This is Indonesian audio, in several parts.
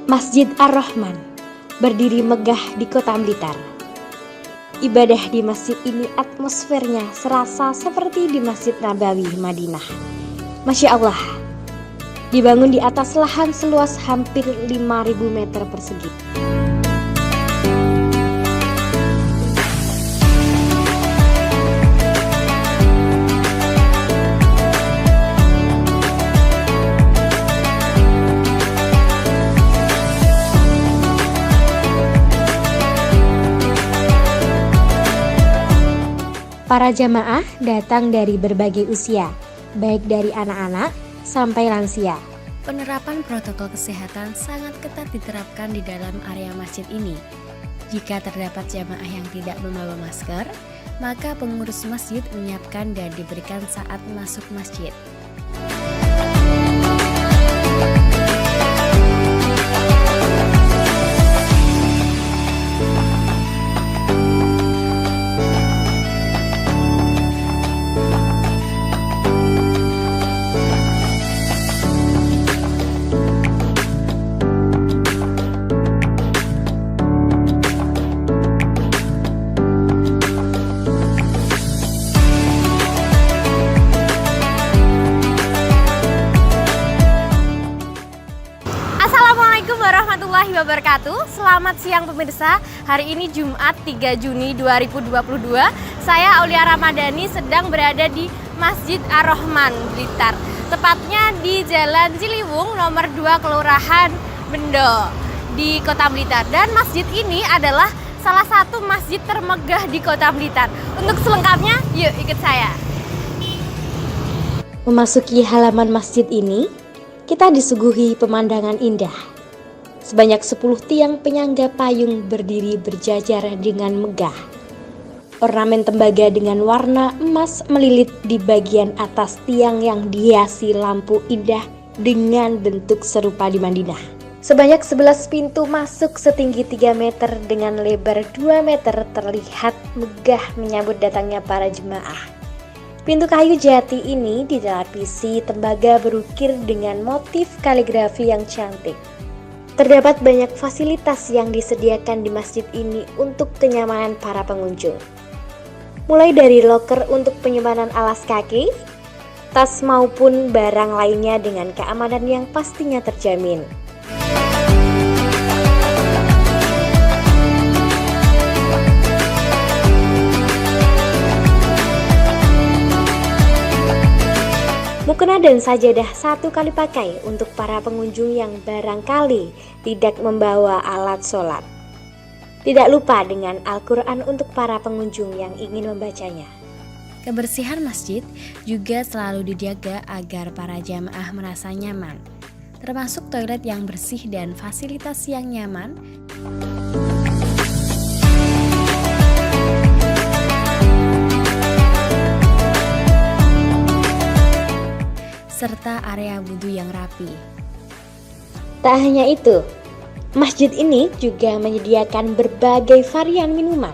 Masjid Ar-Rahman berdiri megah di kota Blitar. Ibadah di masjid ini atmosfernya serasa seperti di Masjid Nabawi, Madinah. Masya Allah, dibangun di atas lahan seluas hampir 5.000 meter persegi. Para jamaah datang dari berbagai usia, baik dari anak-anak sampai lansia. Penerapan protokol kesehatan sangat ketat diterapkan di dalam area masjid ini. Jika terdapat jamaah yang tidak membawa masker, maka pengurus masjid menyiapkan dan diberikan saat masuk masjid. Assalamualaikum warahmatullahi wabarakatuh. Selamat siang pemirsa. Hari ini Jumat 3 Juni 2022. Saya Aulia Ramadhani sedang berada di Masjid Ar-Rahman, Blitar. Tepatnya di Jalan Ciliwung nomor 2 Kelurahan Bendo di Kota Blitar. Dan masjid ini adalah salah satu masjid termegah di Kota Blitar. Untuk selengkapnya, yuk ikut saya. Memasuki halaman masjid ini, kita disuguhi pemandangan indah. Sebanyak 10 tiang penyangga payung berdiri berjajar dengan megah. Ornamen tembaga dengan warna emas melilit di bagian atas tiang yang dihiasi lampu indah dengan bentuk serupa di Madinah. Sebanyak 11 pintu masuk setinggi 3 meter dengan lebar 2 meter terlihat megah menyambut datangnya para jemaah. Pintu kayu jati ini dilapisi tembaga berukir dengan motif kaligrafi yang cantik. Terdapat banyak fasilitas yang disediakan di masjid ini untuk kenyamanan para pengunjung. Mulai dari loker untuk penyimpanan alas kaki, tas maupun barang lainnya dengan keamanan yang pastinya terjamin. Mukena dan sajadah 1 kali pakai untuk para pengunjung yang barangkali tidak membawa alat sholat. Tidak lupa dengan Al-Quran untuk para pengunjung yang ingin membacanya. Kebersihan masjid juga selalu dijaga agar para jamaah merasa nyaman, termasuk toilet yang bersih dan fasilitas yang nyaman. Serta area wudhu yang rapi. Tak hanya itu, masjid ini juga menyediakan berbagai varian minuman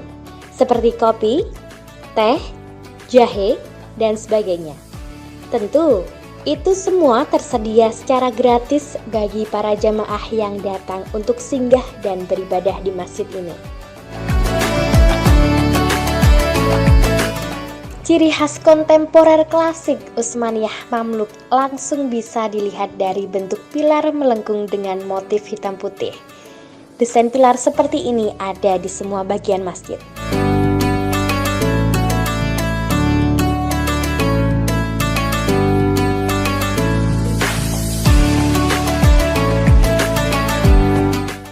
seperti kopi, teh, jahe, dan sebagainya. Tentu, itu semua tersedia secara gratis bagi para jamaah yang datang untuk singgah dan beribadah di masjid ini. Ciri khas kontemporer klasik Utsmaniyah Mamluk langsung bisa dilihat dari bentuk pilar melengkung dengan motif hitam putih. Desain pilar seperti ini ada di semua bagian masjid.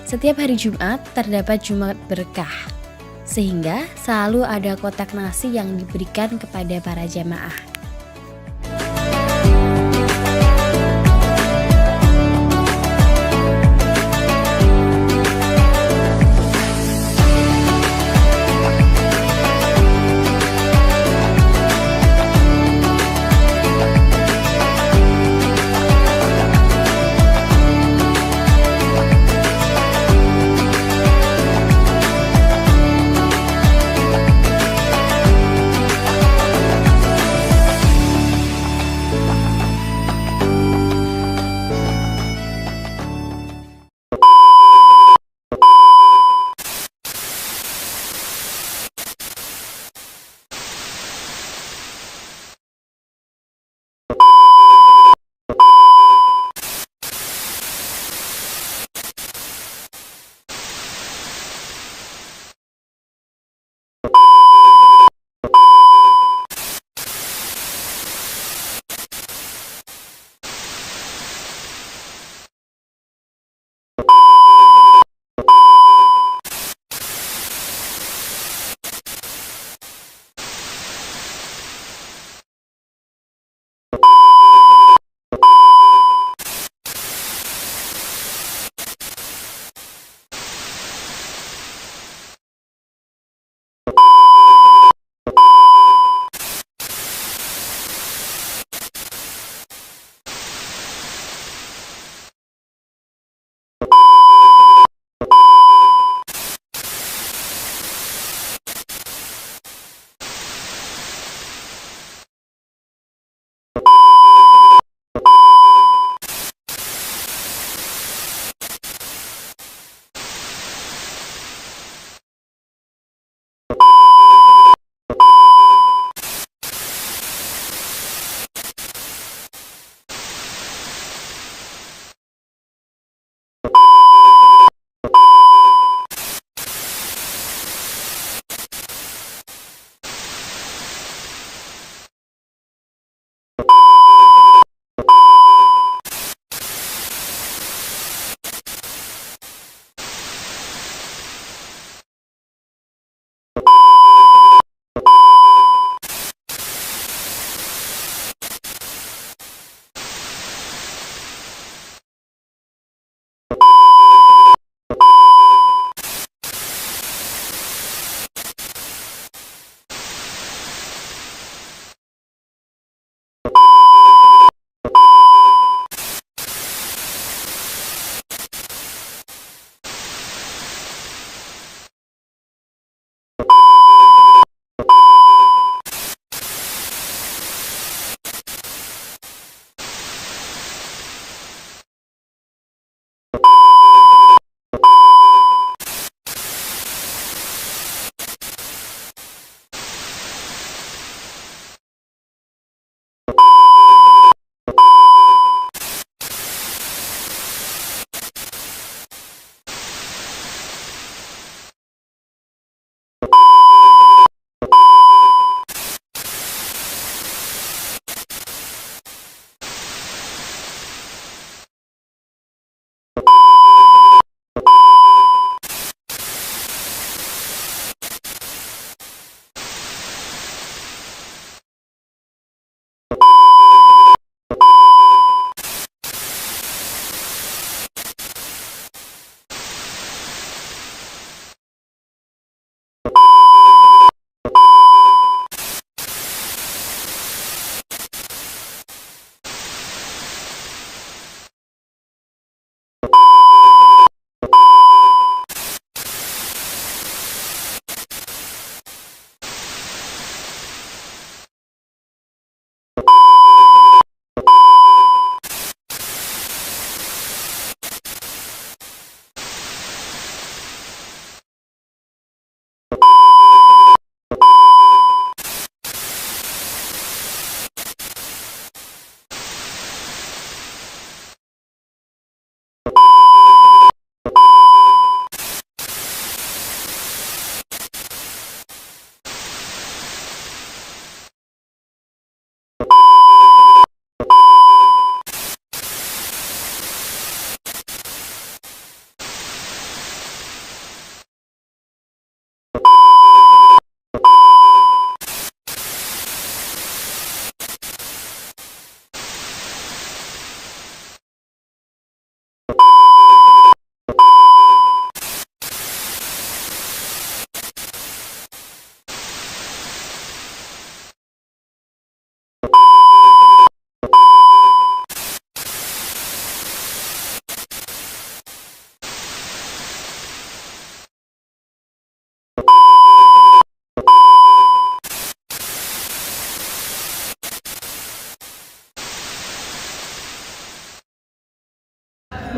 Setiap hari Jumat terdapat Jumat berkah, sehingga selalu ada kotak nasi yang diberikan kepada para jamaah.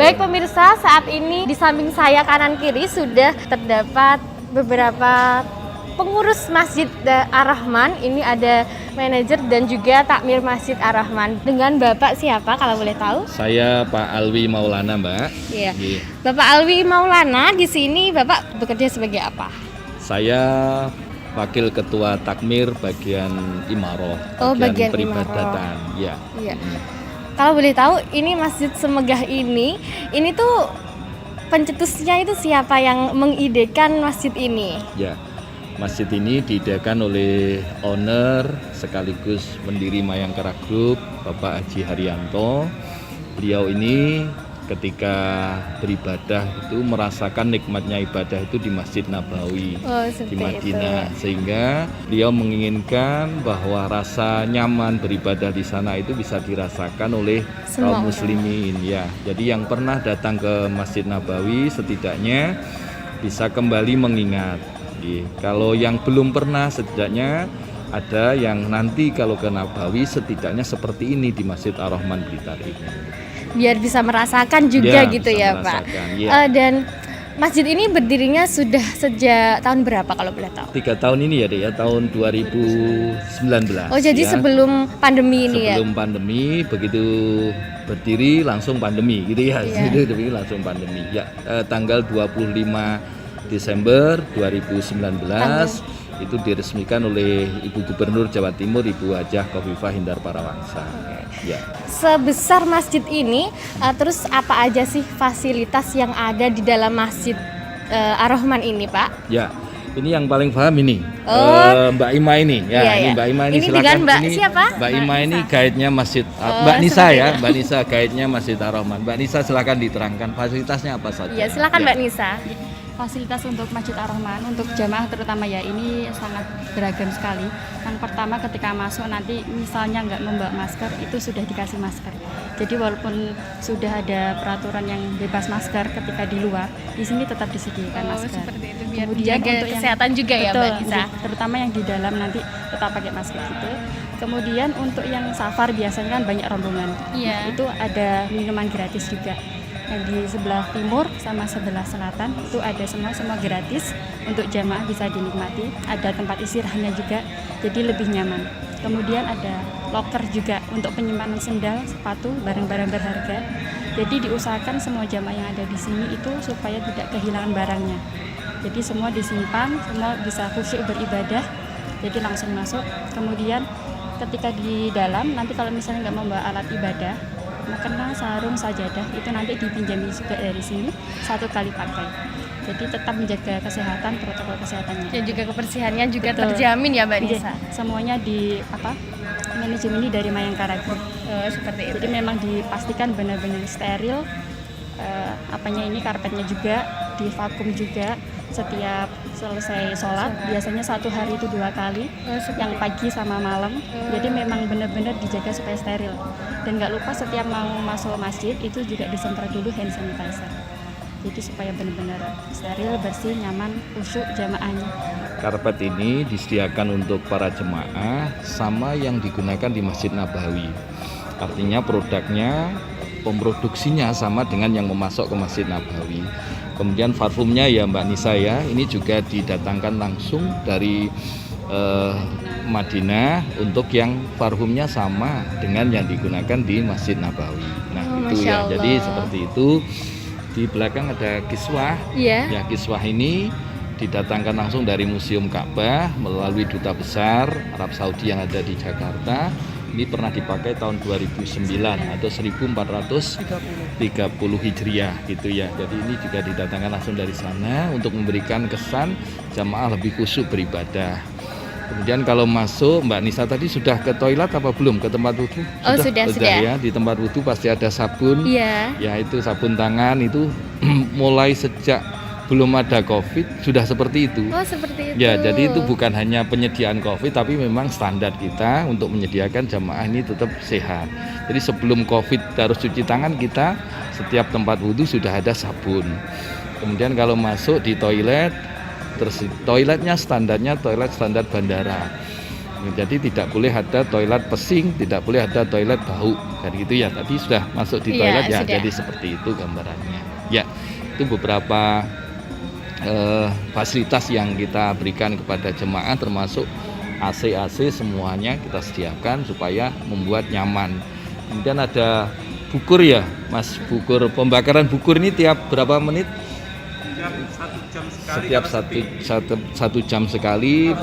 Baik pemirsa, saat ini di samping saya kanan kiri sudah terdapat beberapa pengurus Masjid Ar-Rahman. Ini ada manajer dan juga takmir Masjid Ar-Rahman. Dengan Bapak siapa kalau boleh tahu? Saya Pak Alwi Maulana, Mbak. Iya. Nggih. Bapak Alwi Maulana, di sini Bapak bekerja sebagai apa? Saya Wakil Ketua Takmir bagian Imaroh, Bagian peribadatan. Ya. Iya. Kalau boleh tahu, ini Masjid semegah ini tuh pencetusnya itu siapa yang mengidekan masjid ini? Ya. Masjid ini diideakan oleh owner sekaligus pendiri Mayangkara Group, Bapak Haji Haryanto. Beliau ini ketika beribadah itu merasakan nikmatnya ibadah itu di Masjid Nabawi di Madinah, sehingga beliau menginginkan bahwa rasa nyaman beribadah di sana itu bisa dirasakan oleh kaum muslimin ya. Jadi yang pernah datang ke Masjid Nabawi setidaknya bisa kembali mengingat. Kalau yang belum pernah setidaknya ada yang nanti kalau ke Nabawi setidaknya seperti ini di Masjid Ar-Rahman Blitar ini. Biar bisa merasakan juga gitu ya Pak. Ya. Dan masjid ini berdirinya sudah sejak tahun berapa kalau boleh tahu? 3 tahun ini ya Dek ya, tahun 2019. Oh jadi ya. Sebelum pandemi ini ya? Sebelum pandemi, begitu berdiri langsung pandemi gitu ya. Berdiri langsung pandemi. Ya, tanggal 25 Desember 2019 itu diresmikan oleh Ibu Gubernur Jawa Timur, Ibu Hajah Khofifah Indar Parawangsa. Ya. Sebesar masjid ini, terus apa aja sih fasilitas yang ada di dalam Masjid Ar-Rahman ini, Pak? Ya, ini yang paling paham ini, Mbak Ima ini. Ya, iya, ini Mbak Ima ini. Ini silakan. dengan Mbak ini siapa? Mbak Ima ini guide-nya Masjid. Mbak Nisa ya, Mbak Nisa guide-nya Masjid Ar-Rahman. Mbak Nisa silakan diterangkan fasilitasnya apa saja. Iya, silakan Mbak Nisa. Fasilitas untuk Masjid Ar-Rahman untuk jamaah terutama ya ini sangat beragam sekali. Yang pertama ketika masuk nanti misalnya nggak membawa masker itu sudah dikasih masker. Jadi walaupun sudah ada peraturan yang bebas masker ketika di luar, di sini tetap disediakan masker. Seperti itu biar Kemudian jaga untuk kesehatan juga ya Mbak Nisa. Terutama yang di dalam nanti tetap pakai masker gitu. Kemudian untuk yang safar biasanya kan banyak rombongan. Iya. Itu ada minuman gratis juga. Yang di sebelah timur sama sebelah selatan itu ada semua gratis untuk jamaah bisa dinikmati. Ada tempat istirahatnya juga, jadi lebih nyaman. Kemudian ada loker juga untuk penyimpanan sendal, sepatu, barang-barang berharga. Jadi diusahakan semua jamaah yang ada di sini itu supaya tidak kehilangan barangnya. Jadi semua disimpan, semua bisa khusyuk beribadah. Jadi langsung masuk. Kemudian ketika di dalam nanti kalau misalnya nggak membawa alat ibadah, mukena, sarung, sajadah itu nanti dipinjami juga dari sini 1 kali pakai. Jadi tetap menjaga kesehatan, protokol kesehatannya. Dan juga kebersihannya juga Betul. terjamin ya Mbak Nisa. Semuanya di manajemen ini dari Mayangkara Group. Seperti itu. Jadi memang dipastikan benar-benar steril. Karpetnya juga divakum juga setiap selesai sholat. Biasanya 1 hari itu 2 kali, yang pagi sama malam. Jadi memang benar-benar dijaga supaya steril. Dan nggak lupa setiap mau masuk masjid itu juga disemprot dulu hand sanitizer. Jadi supaya benar-benar steril, bersih, nyaman, khusyuk jamaahnya. Karpet ini disediakan untuk para jemaah sama yang digunakan di Masjid Nabawi. Artinya produknya, pemproduksinya sama dengan yang memasok ke Masjid Nabawi. Kemudian parfumnya ya Mbak Nisa ya, ini juga didatangkan langsung dari Madinah untuk yang parfumnya sama dengan yang digunakan di Masjid Nabawi. Nah itu ya, jadi seperti itu. Di belakang ada kiswah. Ya, kiswah ini didatangkan langsung dari Museum Ka'bah melalui Duta Besar Arab Saudi yang ada di Jakarta. Ini pernah dipakai tahun 2009 atau 1430 Hijriah gitu ya. Jadi ini juga didatangkan langsung dari sana untuk memberikan kesan jamaah lebih khusyuk beribadah. Kemudian kalau masuk, Mbak Nisa tadi sudah ke toilet apa belum? Ke tempat wudhu? Sudah. Ya, di tempat wudhu pasti ada sabun. Iya. Ya itu sabun tangan itu mulai sejak belum ada COVID sudah seperti itu. Seperti itu. Ya, jadi itu bukan hanya penyediaan COVID tapi memang standar kita untuk menyediakan jamaah ini tetap sehat. Jadi sebelum COVID harus cuci tangan, kita setiap tempat wudhu sudah ada sabun. Kemudian kalau masuk di toilet, terus toiletnya standarnya toilet standar bandara. Jadi tidak boleh ada toilet pesing, tidak boleh ada toilet bau, kan gitu ya. Tadi sudah masuk di toilet ya, sudah. jadi seperti itu gambarannya. Ya, itu beberapa fasilitas yang kita berikan kepada jemaah, termasuk AC semuanya kita sediakan supaya membuat nyaman. Kemudian ada bukur ya, Mas, bukur pembakaran bukur ini tiap berapa menit? Setiap satu jam sekali.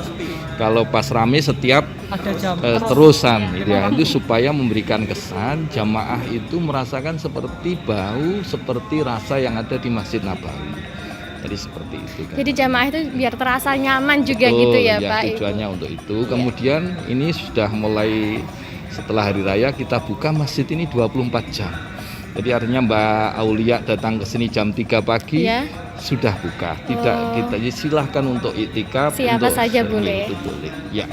Kalau pas rame setiap terusan gitu ya. Itu supaya memberikan kesan jamaah itu merasakan seperti bau, seperti rasa yang ada di Masjid Nabawi. Jadi seperti itu kan. Jadi jamaah itu biar terasa nyaman juga Betul, gitu ya, Pak. Tujuannya untuk itu. Kemudian ini sudah mulai setelah hari raya kita buka masjid ini 24 jam. Jadi artinya Mbak Aulia datang ke sini jam 3 pagi Iya. sudah buka. Tidak kita silahkan untuk iktikaf. Siapa untuk saja sering, boleh. Itu boleh. Ya.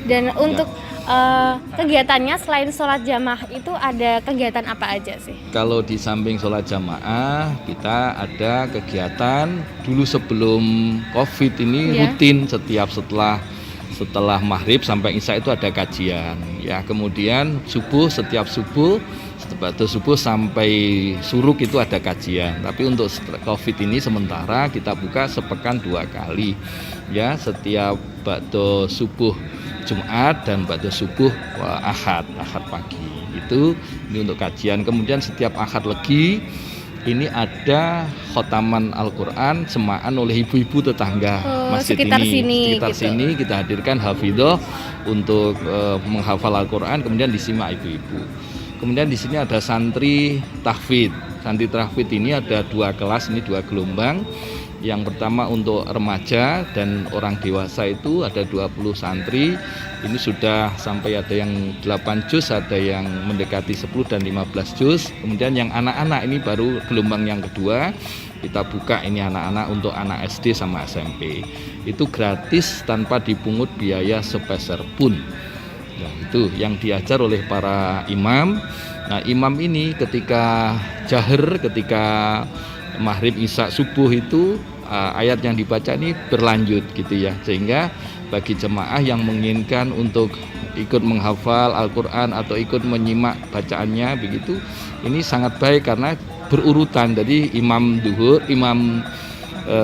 Dan untuk kegiatannya selain sholat jamaah itu ada kegiatan apa aja sih? Kalau di samping sholat jamaah kita ada kegiatan dulu sebelum COVID ini Iya. rutin setelah maghrib sampai isya itu ada kajian ya. Kemudian setiap subuh sampai suruk itu ada kajian. Tapi untuk COVID ini sementara kita buka sepekan 2 kali ya, setiap ba'da subuh Jumat dan ba'da subuh Ahad pagi. Ini untuk kajian. Kemudian setiap Ahad legi ini ada khotaman Al-Quran semaan oleh ibu-ibu tetangga masjid sekitar ini. sini, Sini kita hadirkan hafidhoh untuk menghafal Al-Quran, kemudian disimak ibu-ibu. Kemudian di sini ada santri tahfidz. Santri tahfidz ini ada 2 kelas, ini 2 gelombang. Yang pertama untuk remaja dan orang dewasa itu ada 20 santri. Ini sudah sampai ada yang 8 juz, ada yang mendekati 10 dan 15 juz. Kemudian yang anak-anak ini baru gelombang yang kedua. Kita buka ini anak-anak untuk anak SD sama SMP. Itu gratis tanpa dipungut biaya sepeser pun. Ya, itu yang diajar oleh para imam. Nah, imam ini ketika jahar, ketika maghrib, isya, subuh itu ayat yang dibaca ini berlanjut gitu ya, sehingga bagi jemaah yang menginginkan untuk ikut menghafal Al-Quran atau ikut menyimak bacaannya begitu, ini sangat baik karena berurutan. Jadi imam duhur, imam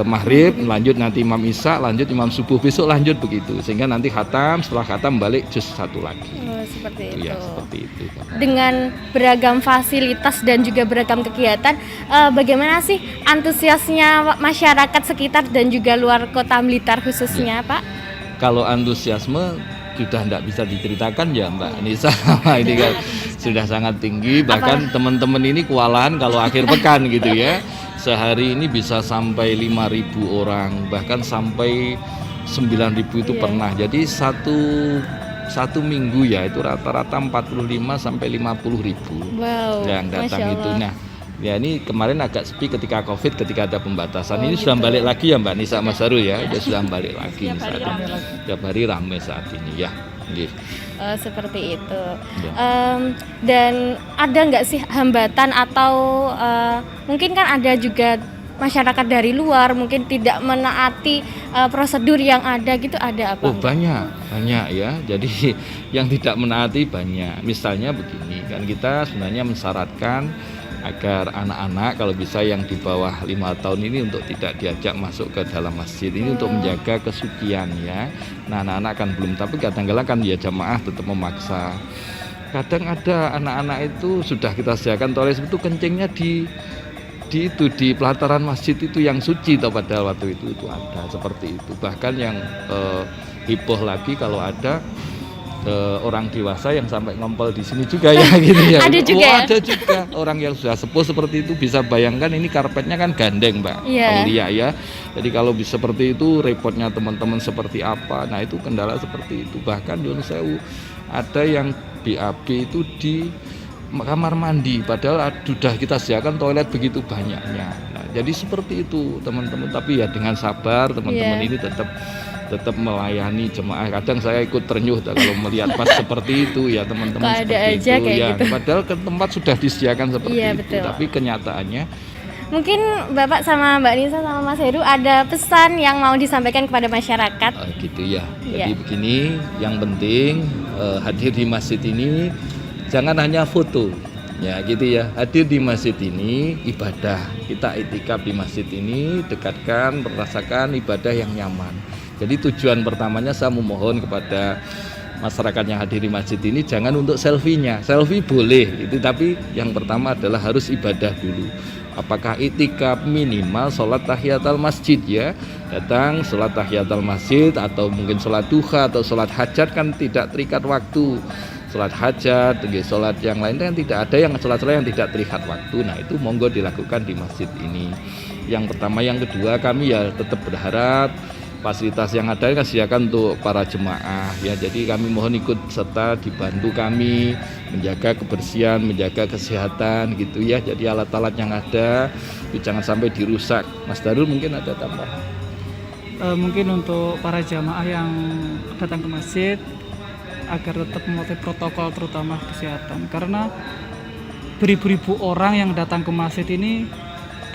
maghrib, lanjut nanti imam isya, lanjut imam subuh, besok lanjut begitu, sehingga nanti khatam, setelah khatam balik juz 1 lagi. Seperti itu. Ya, seperti itu. Dengan beragam fasilitas dan juga beragam kegiatan, bagaimana sih antusiasnya masyarakat sekitar dan juga luar kota Blitar khususnya, Pak? Kalau antusiasme sudah tidak bisa diceritakan ya Mbak Nisa. Ini kan sudah sangat tinggi, bahkan teman-teman ini kewalahan kalau akhir pekan gitu ya. Sehari ini bisa sampai 5.000 orang, bahkan sampai 9.000 itu pernah. Jadi satu minggu ya itu rata-rata 45 sampai 50.000 yang datang itu. Nah, ya ini kemarin agak sepi ketika COVID, ketika ada pembatasan. Ini sudah balik lagi ya Mbak Nisa Mas Haru ya, sudah balik lagi saat ini. Tiap hari ramai saat ini ya. Seperti itu. Dan ada nggak sih hambatan atau mungkin kan ada juga masyarakat dari luar mungkin tidak menaati prosedur yang ada gitu, ada apa? Oh banyak ya. Jadi yang tidak menaati banyak. Misalnya begini kan, kita sebenarnya mensyaratkan agar anak-anak kalau bisa yang di bawah 5 tahun ini untuk tidak diajak masuk ke dalam masjid ini untuk menjaga kesucian ya. Nah, anak-anak kan belum, tapi kadang-kadang kan ya jamaah tetap memaksa. Kadang ada anak-anak itu sudah kita sediakan toilet itu kencingnya di pelataran masjid itu yang suci, pada waktu itu ada seperti itu. Bahkan yang heboh lagi kalau ada orang dewasa yang sampai ngompol di sini juga ya gitu ya. Ada juga ya? Ada juga orang yang sudah sepuh seperti itu. Bisa bayangkan ini karpetnya kan gandeng Mbak Aulia ya. Jadi kalau bisa seperti itu repotnya teman-teman seperti apa. Nah itu kendala seperti itu. Bahkan Yun Sewu ada yang BAB itu di kamar mandi, padahal sudah kita sediakan toilet begitu banyaknya. Nah, jadi seperti itu teman-teman. Tapi ya dengan sabar teman-teman ini tetap melayani jemaah. Kadang saya ikut ternyuh kalau melihat pas seperti itu ya teman-teman, seperti aja itu kayak ya. gitu. Padahal ke tempat sudah disediakan seperti itu, betul. tapi kenyataannya Mungkin Bapak sama Mbak Nisa sama Mas Heru ada pesan yang mau disampaikan kepada masyarakat? Gitu ya. Iya. Jadi begini, yang penting hadir di masjid ini jangan hanya foto. Ya gitu ya, hadir di masjid ini ibadah. Kita itikaf di masjid ini, dekatkan, merasakan ibadah yang nyaman. Jadi tujuan pertamanya saya memohon kepada masyarakat yang hadir di masjid ini jangan untuk selfie-nya. Selfie boleh, itu tapi yang pertama adalah harus ibadah dulu. Apakah itikaf minimal sholat tahiyatul masjid ya, datang sholat tahiyatul masjid atau mungkin sholat duha atau sholat hajat kan tidak terikat waktu. Sholat hajat, sholat yang lain kan tidak ada yang sholat yang tidak terikat waktu. Nah itu monggo dilakukan di masjid ini. Yang pertama, yang kedua kami ya tetap berharap fasilitas yang ada disediakan untuk para jemaah ya. Jadi kami mohon ikut serta dibantu kami menjaga kebersihan, menjaga kesehatan gitu ya. Jadi alat-alat yang ada itu jangan sampai dirusak. Mas Darul mungkin ada tambahan? Mungkin untuk para jamaah yang datang ke masjid agar tetap mematuhi protokol terutama kesehatan, karena beribu-ribu orang yang datang ke masjid ini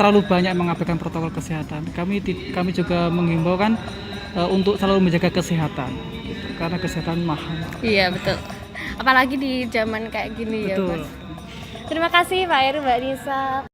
terlalu banyak mengabaikan protokol kesehatan. Kami juga menghimbau kan untuk selalu menjaga kesehatan gitu, karena kesehatan mahal. Iya betul. Apalagi di zaman kayak gini. Betul. Ya Mas. Terima kasih Pak Heru, Mbak Nisa.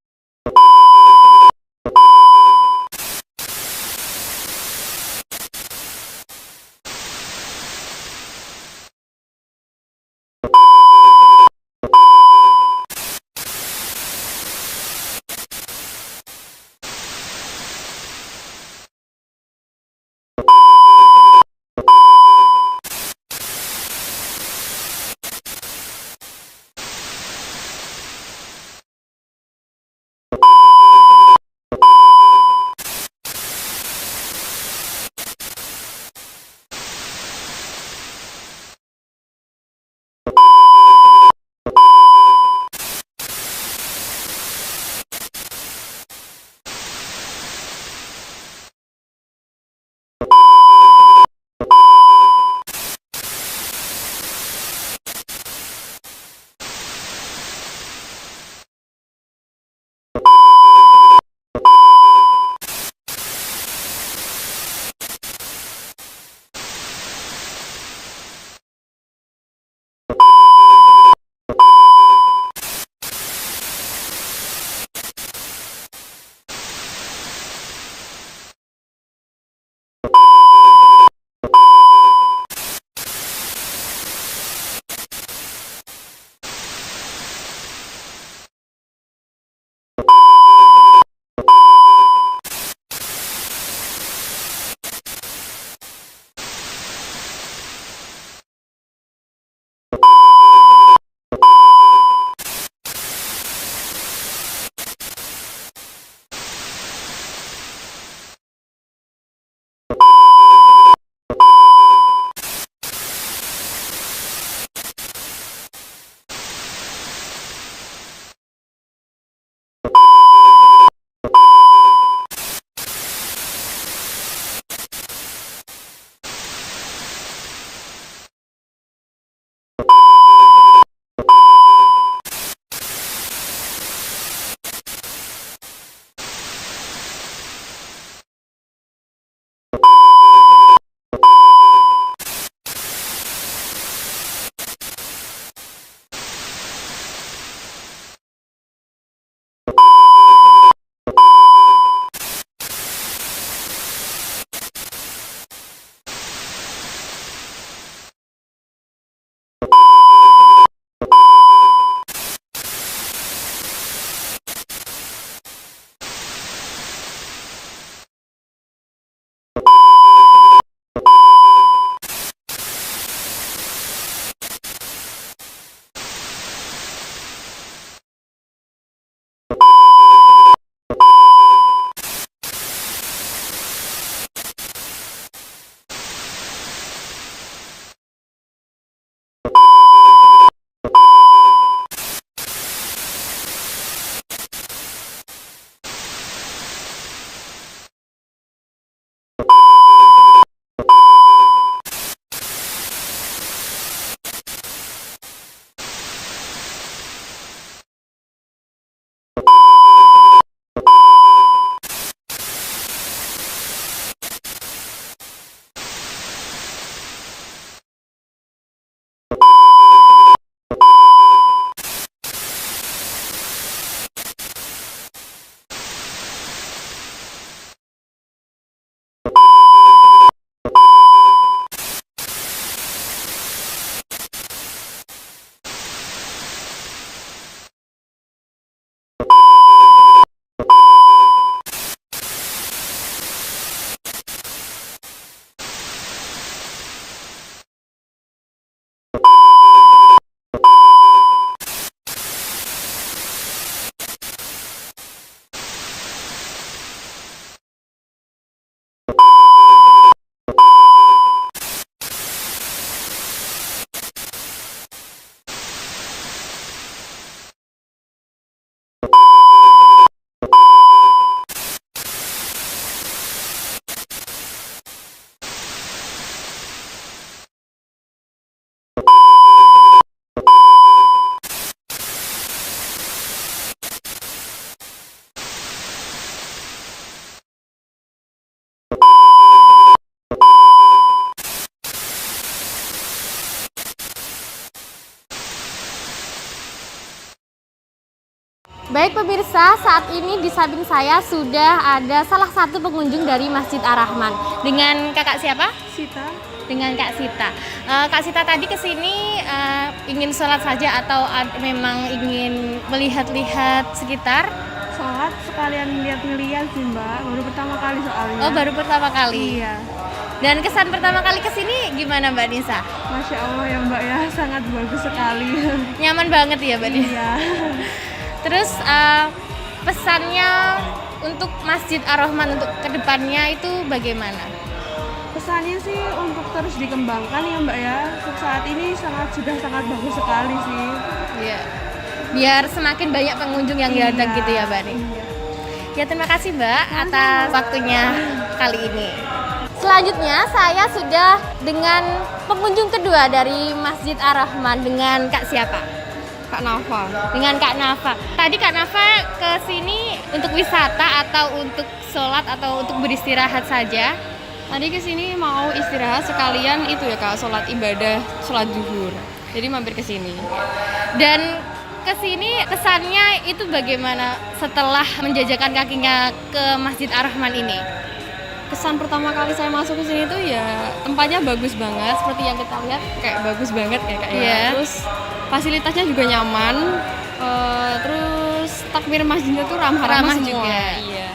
Baik pemirsa, saat ini di samping saya sudah ada salah satu pengunjung dari Masjid Ar-Rahman. Dengan kakak siapa? Sita, Dengan Kak Sita. Kak Sita tadi kesini ingin sholat saja atau memang ingin melihat-lihat sekitar? sholat sekalian lihat-lihat sih Mbak, baru pertama kali soalnya. Oh, baru pertama kali. Iya, Dan kesan pertama kali kesini gimana Mbak Nisa? Masya Allah ya Mbak ya, sangat bagus sekali. Nyaman banget ya Mbak Nisa? Iya. Terus pesannya untuk Masjid Ar-Rahman untuk kedepannya itu bagaimana? Pesannya sih untuk terus dikembangkan ya Mbak ya, untuk saat ini sudah sangat bagus sekali sih. Iya. Biar semakin banyak pengunjung yang datang gitu ya Mbak Nih. Iya. Ya terima kasih Mbak atas waktunya kali ini. Selanjutnya saya sudah dengan pengunjung kedua dari Masjid Ar-Rahman dengan Kak siapa? Kak Nafa. Dengan Kak Nafa. Tadi Kak Nafa ke sini untuk wisata atau untuk sholat atau untuk beristirahat saja? Tadi kesini mau istirahat sekalian itu ya Kak, sholat ibadah, sholat zuhur. Jadi mampir ke sini. Dan ke sini kesannya itu bagaimana setelah menjajakan kakinya ke Masjid Ar-Rahman ini? Kesan pertama kali saya masuk ke sini tuh ya tempatnya bagus banget, seperti yang kita lihat kayak bagus banget ya Kak ya. Iya. Terus fasilitasnya juga nyaman. Terus takmir masjidnya tuh ramah-ramah semua. juga. Iya.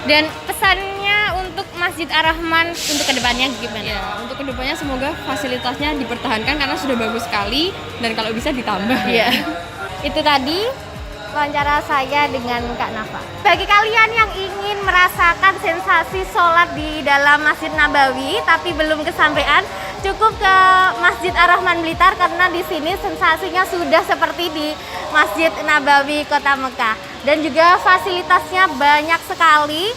Dan pesannya untuk Masjid Ar-Rahman untuk kedepannya gimana? Ya, untuk kedepannya semoga fasilitasnya dipertahankan karena sudah bagus sekali dan kalau bisa ditambah. Iya. Itu tadi wawancara saya dengan Kak Nafa. Bagi kalian yang ingin merasakan sensasi sholat di dalam Masjid Nabawi tapi belum kesampaian, cukup ke Masjid Ar-Rahman Blitar karena di sini sensasinya sudah seperti di Masjid Nabawi Kota Mekah. Dan juga fasilitasnya banyak sekali,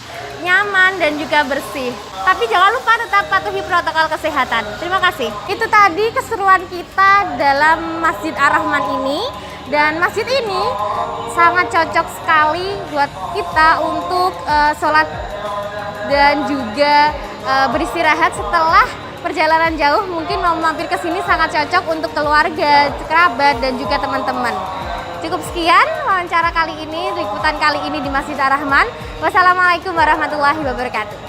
nyaman dan juga bersih. Tapi jangan lupa tetap patuhi protokol kesehatan. Terima kasih. Itu tadi keseruan kita dalam Masjid Ar-Rahman ini. Dan masjid ini sangat cocok sekali buat kita untuk sholat dan juga beristirahat setelah perjalanan jauh. Mungkin mau mampir ke sini sangat cocok untuk keluarga, kerabat, dan juga teman-teman. Cukup sekian wawancara kali ini, liputan kali ini di Masjid Ar-Rahman. Wassalamualaikum warahmatullahi wabarakatuh.